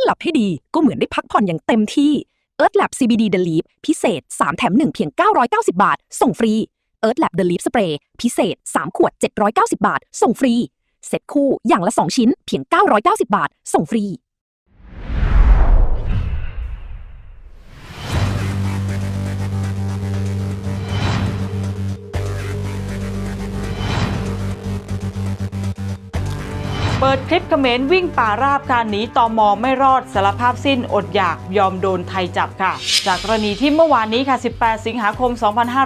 หลับให้ดีก็เหมือนได้พักผ่อนอย่างเต็มที่ Earthlab CBD The Leap พิเศษ3แถม1เพียง990 บาทส่งฟรี Earthlab The Leap Spray พิเศษ3ขวด790 บาทส่งฟรีเซ็ตคู่อย่างละ2ชิ้นเพียง990 บาทส่งฟรีเปิดคลิปเขมรวิ่งป่าราบการหนีตม.ไม่รอดสารภาพสิ้นอดอยากยอมโดนไทยจับค่ะจากกรณีที่เมื่อวานนี้ค่ะ18สิงหาคม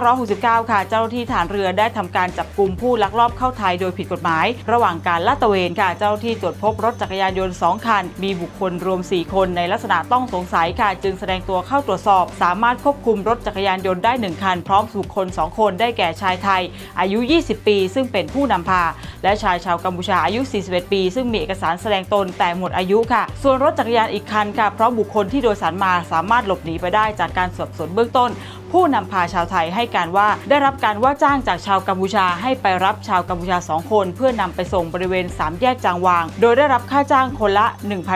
2569ค่ะเจ้าหน้าที่ฐานเรือได้ทำการจับกุมผู้ลักลอบเข้าไทยโดยผิดกฎหมายระหว่างการลาดตระเวนค่ะเจ้าหน้าที่ตรวจพบรถจักรยานยนต์2คันมีบุคคลรวม4คนในลักษณะต้องสงสัยค่ะจึงแสดงตัวเข้าตรวจสอบสามารถควบคุมรถจักรยานยนต์ได้1คันพร้อมบุคคล2คนได้แก่ชายไทยอายุ20ปีซึ่งเป็นผู้นำพาและชายชาวกัมพูชาอายุ41ปีซึ่งมีเอกสารแสดงตนแต่หมดอายุค่ะส่วนรถจักรยานอีกคันค่ะเพราะบุคคลที่โดยสารมาสามารถหลบหนีไปได้จากการสอบสวนเบื้องต้นผู้นำพาชาวไทยให้การว่าได้รับการว่าจ้างจากชาวกัมพูชาให้ไปรับชาวกัมพูชา2คนเพื่อนำไปส่งบริเวณ3แยกจางวางโดยได้รับค่าจ้างคนละ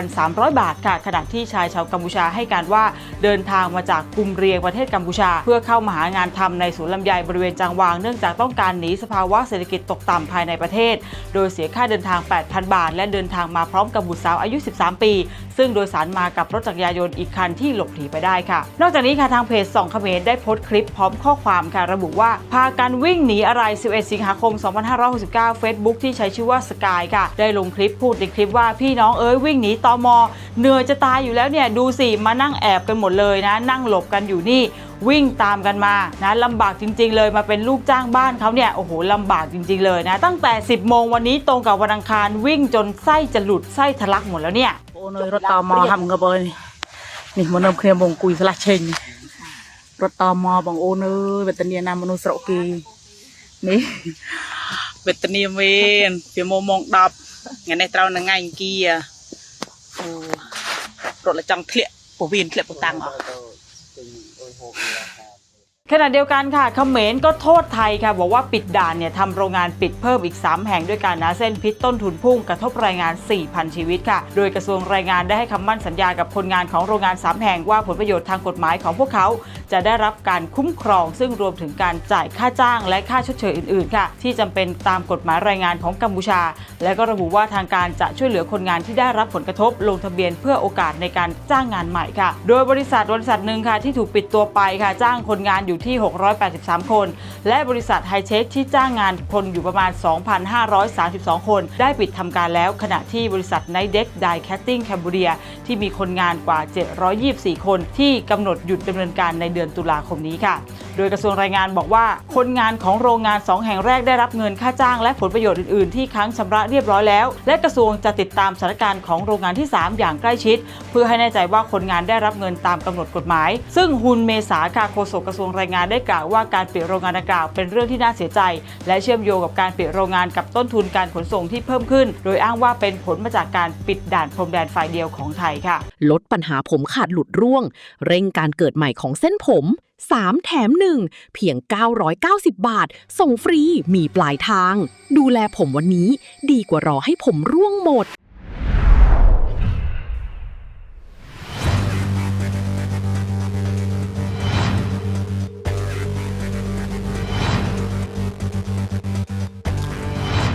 1,300 บาทค่ะขณะที่ชายชาวกัมพูชาให้การว่าเดินทางมาจากกุมเรียงประเทศกัมพูชาเพื่อเข้ามาหางานทำในสวนลำไยบริเวณจางวางเนื่องจากต้องการหนีสภาวะเศรษฐกิจตกต่ำภายในประเทศโดยเสียค่าเดินทาง 8,000 บาทและเดินทางมาพร้อมกับบุตรสาวอายุ13ปีซึ่งโดยสารมากับรถจักรยานยนต์อีกคันที่หลบหนีไปได้ค่ะนอกจากนี้ค่ะทางเพจส่องเขมรได้โพสต์คลิปพร้อมข้อความค่ะระบุว่าพากันวิ่งหนีอะไร11สิงหาคม2569 Facebook ที่ใช้ชื่อว่าสกายค่ะได้ลงคลิปพูดในคลิปว่าพี่น้องวิ่งหนีตม.เหนื่อยจะตายอยู่แล้วเนี่ยดูสิมานั่งแอบกันหมดเลยนะนั่งหลบกันอยู่นี่วิ่งตามกันมานะลำบากจริงๆเลยมาเป็นลูกจ้างบ้านเขาเนี่ยโอ้โหลำบากจริงๆเลยนะตั้งแต่10 โมงวันนี้ตรงกับวันอังคารวิ่งจนไส้จะหลุดไส้ทะลักหมดแล้วเนี่ยโอ้ยรถตม.ทำกันเลยนี่มันนำเคลียร์บงกุยสลักเชงรถตม.บางโอนเวทเนียนามนุษย์สระกีนี่เวทเนียเวนเปียโมมองดับงั้นในเราหนังไงกี้โอ้รถละจังเทะปวินเทะปตังอ่ะขณะเดียวกันค่ะเขมรก็โทษไทยค่ะบอกว่าปิดด่านเนี่ยทำโรงงานปิดเพิ่มอีก3แห่งด้วยกันนะเส้นพิษต้นทุนพุ่งกระทบแรงงาน 4,000 ชีวิตค่ะโดยกระทรวงแรงงานได้ให้คำมั่นสัญญากับคนงานของโรงงาน3แห่งว่าผลประโยชน์ทางกฎหมายของพวกเขาจะได้รับการคุ้มครองซึ่งรวมถึงการจ่ายค่าจ้างและค่าชดเชยอื่นๆค่ะที่จำเป็นตามกฎหมายแรงงานของกัมพูชาและก็ระบุว่าทางการจะช่วยเหลือคนงานที่ได้รับผลกระทบลงทะเบียนเพื่อโอกาสในการจ้างงานใหม่ค่ะโดยบริษัทหนึ่งค่ะที่ถูกปิดตัวไปค่ะจ้างคนงานอยู่ที่683 คนและบริษัทไฮเทคที่จ้างงานคนอยู่ประมาณ 2,532 คนได้ปิดทำการแล้วขณะที่บริษัทไนท์เด็กไดแคสติ้งแคมบูเรียที่มีคนงานกว่า 724 คนที่กำหนดหยุดดำเนินการในเดือนตุลาคมนี้ค่ะโดยกระทรวงแรงงานบอกว่าคนงานของโรงงาน2แห่งแรกได้รับเงินค่าจ้างและผลประโยชน์อื่นๆที่ค้างชำระเรียบร้อยแล้วและกระทรวงจะติดตามสถานการณ์ของโรงงานที่3อย่างใกล้ชิดเพื่อให้แน่ใจว่าคนงานได้รับเงินตามกำหนดกฎหมายซึ่งฮุนเมษาค่ะโฆษกกระทรวงแรงงานได้กล่าวว่าการปิดโรงงานดังกล่าวเป็นเรื่องที่น่าเสียใจและเชื่อมโยงกับการปิดโรงงานกับต้นทุนการขนส่งที่เพิ่มขึ้นโดยอ้างว่าเป็นผลมาจากการปิดด่านพรมแดนฝ่ายเดียวของไทยค่ะลดปัญหาผมขาดหลุดร่วงเร่งการเกิดใหม่ของเส้นผม3แถม1เพียง990 บาทส่งฟรีมีปลายทางดูแลผมวันนี้ดีกว่ารอให้ผมร่วงหมด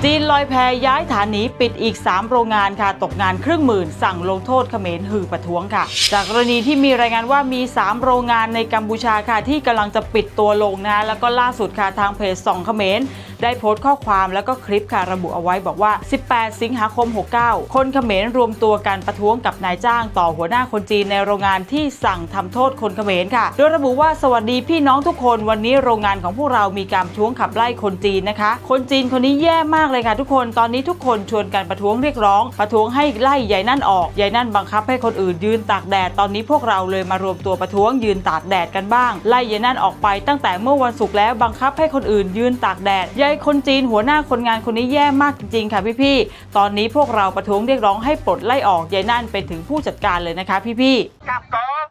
จีนลอยแพย้ายฐานหนีปิดอีก3โรงงานค่ะตกงาน10,000สั่งลงโทษเขมรหือประท้วงค่ะจากกรณีที่มีรายงานว่ามี3โรงงานในกัมพูชาค่ะที่กำลังจะปิดตัวลงนะแล้วก็ล่าสุดค่ะทางเพจส่องเขมรได้โพสต์ข้อความแล้วก็คลิปค่ะระบุเอาไว้บอกว่า18สิงหาคม69คนเขมรรวมตัวกันประท้วงกับนายจ้างต่อหัวหน้าคนจีนในโรงงานที่สั่งทำโทษคนเขมรค่ะโดยระบุว่าสวัสดีพี่น้องทุกคนวันนี้โรงงานของพวกเรามีการประท้วงขับไล่คนจีนนะคะคนจีนคนนี้แย่มากเลยค่ะทุกคนตอนนี้ทุกคนชวนกันประท้วงเรียกร้องประท้วงให้ไล่ยายนั่นออกยายนั่นบังคับให้คนอื่นยืนตากแดดตอนนี้พวกเราเลยมารวมตัวประท้วงยืนตากแดดกันบ้างไล่ยายนั่นออกไปตั้งแต่เมื่อวันศุกร์แล้วบังคับให้คนอื่นยืนตากแดดยายคนจีนหัวหน้าคนงานคนนี้แย่มากจริงๆค่ะพี่ๆตอนนี้พวกเราประท้วงเรียกร้องให้ปลดไล่ออกยายนั่นเป็นถึงผู้จัดการเลยนะคะพี่ๆกับกอง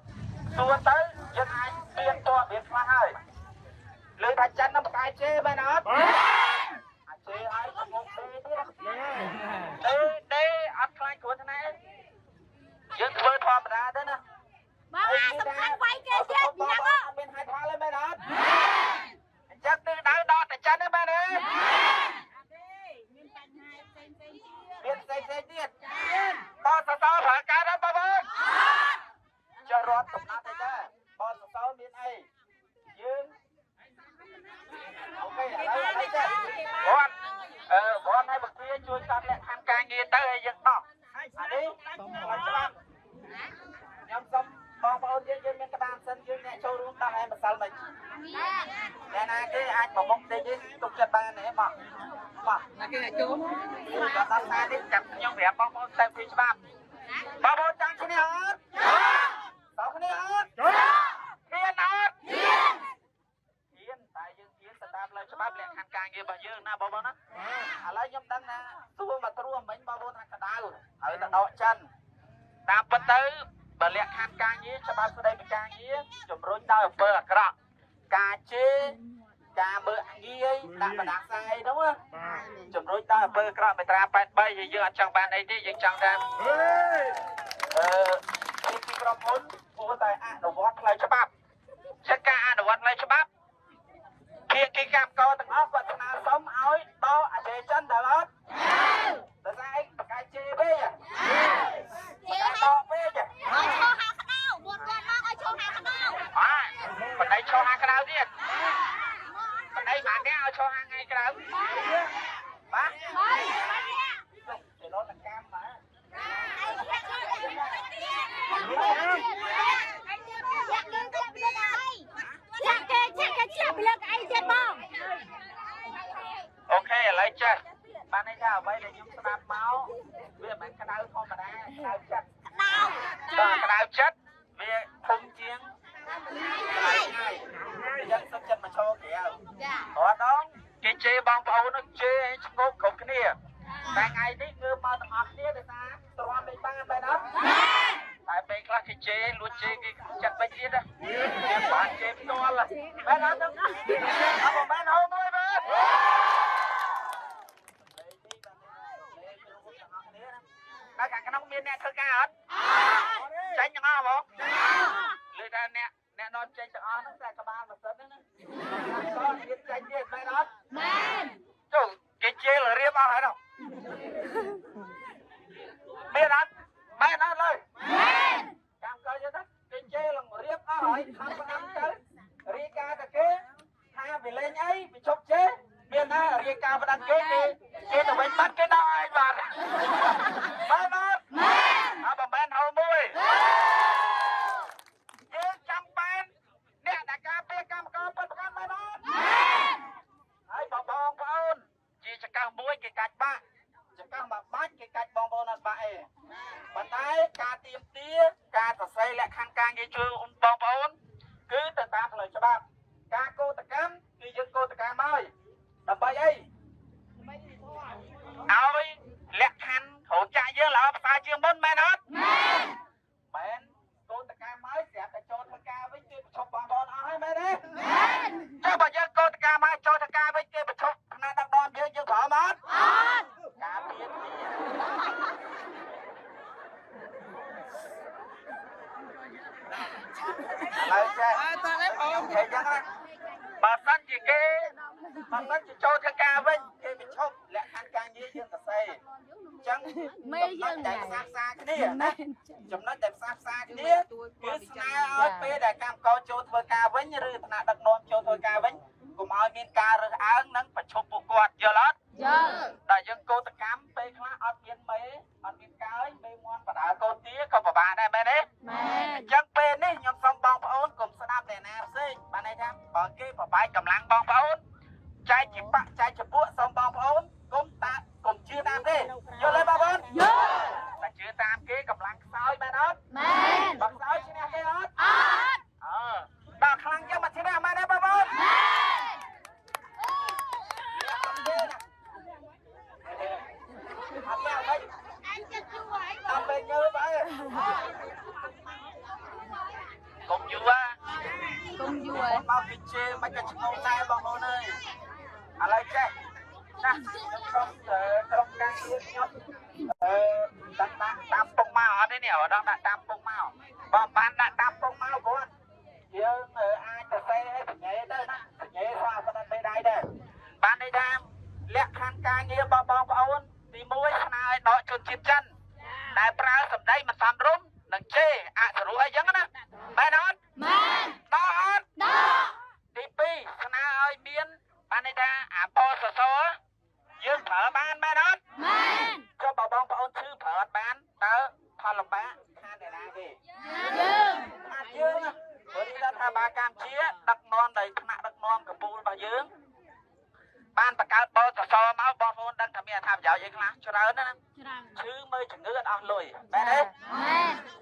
ส่วนเต้ยังไงเตรียมตัวเบียดมาให้เลยทัดจันน้ำตาเจ๊ไปนะเจ๊ไอ้ก็งงเต้อัดคลายขวดนะยังเปิดความ លក្ខខណ្ឌការងារទៅឲ្យយើងតោះអានេះឲ្យច្បាប់ខ្ញុំសូមបងប្អូនយើងមានក្តាមសិនយើងអ្នកចូលរួមដល់ឯម្សិលមិញអ្នកណាគេអាចមកមុខទេយើងទុកចិត្តបានទេបងណាគេអ្នកចូលដល់ដល់ណានេះចាប់ខ្ញុំប្រាប់បងប្អូនតែពីច្បាប់បងប្អូនចង់គ្នាអត់តោះគ្នាអត់ហ៊ានអត់ហ៊ានតែយើងហ៊ានទៅតាមផ្លូវច្បាប់លក្ខខណ្ឌការងាររបស់យើងណាបងប្អូនណាឥឡូវខ្ញុំដឹងណាសួរមកត្រួសមិញបងប្អូនថាក្តៅហើយទៅដកចិនតាមពិតទៅបើលក្ខខណ្ឌការងារច្បាប់ស្តីពីការងារជំរុញដោយអំពើអាក្រក់ការជេរការមើលងាយដាក់បណ្ដាសាយហ្នឹងជំរុញដោយអំពើអាក្រក់មេត្រា83យើងអត់ចង់បានអីទេយើងចង់ថាទីក្រុមហ៊ុនគួរតែអនុវត្តផ្លូវច្បាប់ជាការអនុវត្តផ្លូវច្បាប់ភាគីកម្មករទាំងអស់គាត់ស្នើសុំឲ្យដកអចេចិនដល់អត់ដល់តែឯងបកាយជេរពេកដកពេកបណ្ដៃឈោហាក្រៅទៀតបណ្ដៃបានទេឲ្យឈោហាថ្ងៃក្រៅបាទទៅរត់តកម្មបាទអូខេឥឡូវចេះបានន័យថាអ្វីដែលខ្ញុំស្ដាប់មកវាមិនក្តៅធម្មតាក្តៅចិត្តក្តៅចិត្តវាធំជាងយ៉ាងសុខចិត្តមកឈរក្រៅអត់ដល់គេជេរបងប្អូននោះជេរស្ងប់គ្រប់គ្នាតែថ្ងៃនេះគឺមកទាំងអស់គ្នាដោយសារទ្រាំមិនបានបែរណាតែពេលខ្លះគេជេរលួចជេរគេចាត់វិញទៀតណាគេបានជេរផ្ទាល់បែរណាទៅអត់បានហៅមួយបែរតែខាងក្នុងមានអ្នកធ្វើការអត់ចាញ់ទាំងអស់បងលើថាអ្នកនាំចេញទាំងអស់ហ្នឹងតែក្បាលម៉ាស៊ីនហ្នឹងណាតទៀតចាញ់ទៀតមែនអត់មែនចុះគេជេររៀបអស់ហើយនោះមានអត់មែនអត់លើមែនចាំកើយទៅគេជេរឡើងរៀបអស់ហើយខំប្រចាំទៅរាយការណ៍តែគេថាវាលេងអីវាជប់ជេរមានណារាយការណ៍ប្រដាក់គេទៅវិញបាត់គេដល់ឯងបាទមែនអត់មែនអត់មែនហៅមួយយើងចាំបានអ្នកដែលការពារកម្មករពិតប្រាកដមែនអត់ហើយបងប្អូនជាចកាសមួយគេកាច់បាក់ចកាសមួយបាច់គេកាច់បងប្អូនអត់បាក់ទេប៉ុន្តែការទៀមទាការសរសេរលក្ខខណ្ឌការងារជួយបងប្អូនគឺទៅតាមផ្លូវច្បាប់ការកោតកម្មគឺយើងកោតកម្មហើយដើម្បីអីឲ្យលក្ខខណ្ឌរោងចក្រយើងល្អប្រសើរជាងមុនមែនអត់មែនកោតកម្មហើយស្រាប់តែចូលធ្វើការវិញគេបញ្ឈប់បងប្អូនអស់ហើយមែនទេចុះបើយើងកោតកម្មហើយចូលធ្វើការវិញគេបញ្ឈប់ថ្នាក់ដឹកនាំយើងព្រមអត់ការពារគ្នាហើយចេះតើអូខេចឹងណាបើសិនជាចូលធ្វើការវិញគេបញ្ឈប់លក្ខខណ្ឌការងារយើងសរសេរអញ្ចឹងមេយើងតែផ្សះផ្សាគ្នាណាចំណុចដែលផ្សះផ្សាគ្នាគឺស្នើឲ្យពេលដែលកម្មករចូលធ្វើការវិញឬថ្នាក់ដឹកនាំចូលធ្វើការវិញកុំឲ្យមានការរើសអើងនិងប្រឈប់ពួកគាត់យល់អត់យល់តែយើងកោតកម្មពេលខ្លះអត់មានមេអត់មានកើយមេមន់បដាកោតទាក៏ពិបាកដែរមែនទេមែនអញ្ចឹងពេលនេះខ្ញុំសូមបងប្អូនកុំស្ដាប់អ្នកណាផ្សេងបានន័យថាបើគេប្របែកកម្លាំងបងប្អូនចែកជាបាក់ចែកជាពួកសូមបងប្អូនកុំជឿតាមទេយល់ទេបងប្អូនយល់តែជឿតាមគេកម្លាំងខ្សោយមែនអត់មែនបើខ្សោយឈ្នះគេអត់អត់ដល់ខ្លាំងយើងមកឈ្នះមែនទេបងប្អូនមែនអត់យ៉ាងម៉េចអញចិត្តយូរហើយអត់ពេលញើសហើយកុំយូរមកពីជេរមិនក៏ឈ្ងោកដែរបងប្អូនអើយឥឡូវចេះណាខ្ញុំសូមក្រុមការងារខ្ញុំដាក់តាមពុកមកអត់ទេនេះដល់ដាក់តាមពុកមកបើបានដាក់តាមពុកមកគាត់យើងអាចទៅសេឲ្យបញ្ញាទៅណាបញ្ញាស្អាតប៉ុណ្ណឹងពេលដែរបានន័យថាលក្ខខណ្ឌការងារបងប្អូនទី1ស្នើឲ្យដកជនជាតិចិនដែលប្រើសម្ដីមិនសមរម្យនិងជេរអសរុអីចឹងណាមែនអត់មែនដកអត់ដកទី2ស្នើឲ្យមានបានន័យថាអាពសស យើងប្រើបានមែនអត់មែនចុះបងប្អូនឈឺប្រើអត់បានតើផលលំបាកខានអ្នកណាគេយើងព្រោះនេះថាបាកម្ពុជាដឹកនាំដោយថ្នាក់ដឹកនាំកម្ពុជារបស់យើងបានបង្កើតបទសរមកបងប្អូនដឹងថាមានអត្ថប្រយោជន៍អីខ្លះច្រើនណាស់ឈឺមើលជំងឺអត់អស់លុយមែនទេ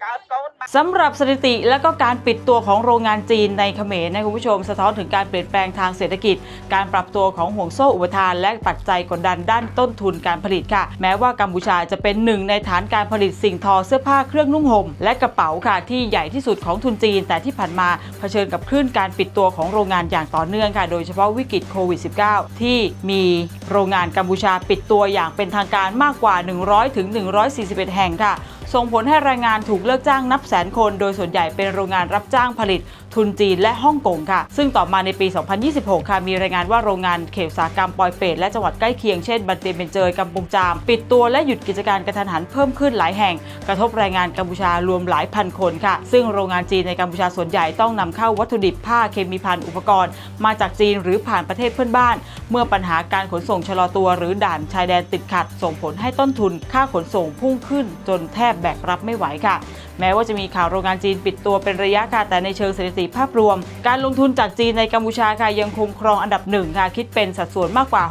កើតកូន สำหรับสถิติและก็การปิดตัวของโรงงานจีนในเขมรนะคุณผู้ชมสะท้อนถึงการเปลี่ยนแปลงทางเศรษฐกิจการปรับตัวของห่วงโซ่อุปทานและปัจจัยกดดันด้านต้นทุนการผลิตค่ะแม้ว่ากัมพูชาจะเป็นหนึ่งในฐานการผลิตสิ่งทอเสื้อผ้าเครื่องนุ่งห่มและกระเป๋าค่ะที่ใหญ่ที่สุดของทุนจีนแต่ที่ผ่านมาเผชิญกับคลื่นการปิดตัวของโรงงานอย่างต่อเนื่องค่ะโดยเฉพาะวิกฤตโควิด -19 ที่มีโรงงานกัมพูชาปิดตัวอย่างเป็นทางการมากกว่า100 ถึง 141 แห่งค่ะส่งผลให้แรงงานถูกเลิกจ้างนับแสนคนโดยส่วนใหญ่เป็นโรงงานรับจ้างผลิตทุนจีนและฮ่องกงค่ะซึ่งต่อมาในปี 2026 ค่ะมีรายงานว่าโรงงานเขตอุตสาหกรรมปอยเปตและจังหวัดใกล้เคียงเช่นบันเตยเบนเจยกัมปงจามปิดตัวและหยุดกิจการกระทันหันเพิ่มขึ้นหลายแห่งกระทบแรงงานกัมพูชารวมหลายพันคนค่ะซึ่งโรงงานจีนในกัมพูชาส่วนใหญ่ต้องนำเข้าวัตถุดิบผ้าเคมีภัณฑ์อุปกรณ์มาจากจีนหรือผ่านประเทศเพื่อนบ้านเมื่อปัญหาการขนส่งชะลอตัวหรือด่านชายแดนติดขัดส่งผลให้ต้นทุนค่าขนส่งพุ่งขึ้นจนแทบแบกรับไม่ไหวค่ะแม้ว่าจะมีข่าวโรงงานจีนปิดตัวเป็นระยะค่ะแต่ในเชิงสถิติภาพรวมการลงทุนจากจีนในกัมพูชาค่ะยังคงครองอันดับ1ค่ะคิดเป็นสัดส่วนมากกว่า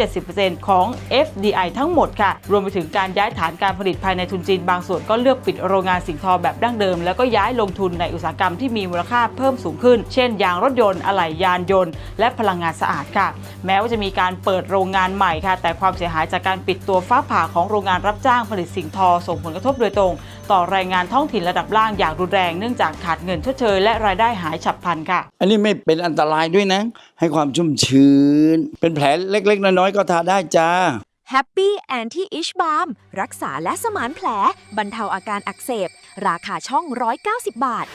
60-70% ของ FDI ทั้งหมดค่ะรวมไปถึงการย้ายฐานการผลิตภายในทุนจีนบางส่วนก็เลือกปิดโรงงานสิ่งทอแบบดั้งเดิมแล้วก็ย้ายลงทุนในอุตสาหกรรมที่มีมูลค่าเพิ่มสูงขึ้นเช่นยางรถยนต์อะไหล่ยานยนต์และพลังงานสะอาดค่ะแม้ว่าจะมีการเปิดโรงงานใหม่ค่ะแต่ความเสียหายจากการปิดตัวฟ้าผ่าของโรงงานรับจ้างผลิตสิ่งทอส่งผลกระทบโดยตรงต่อแรงงานท้องถิ่นระดับล่างอย่างรุนแรงเนื่องจากขาดเงินชดเชยและรายได้หายฉับพลันค่ะ อันนี้ไม่เป็นอันตรายด้วยนะ ให้ความชุ่มชื้น เป็นแผลเล็กๆน้อยๆก็ทาได้จ้า Happy Anti Itch Balm รักษาและสมานแผลบรรเทาอาการอักเสบราคาช่อง190 บาท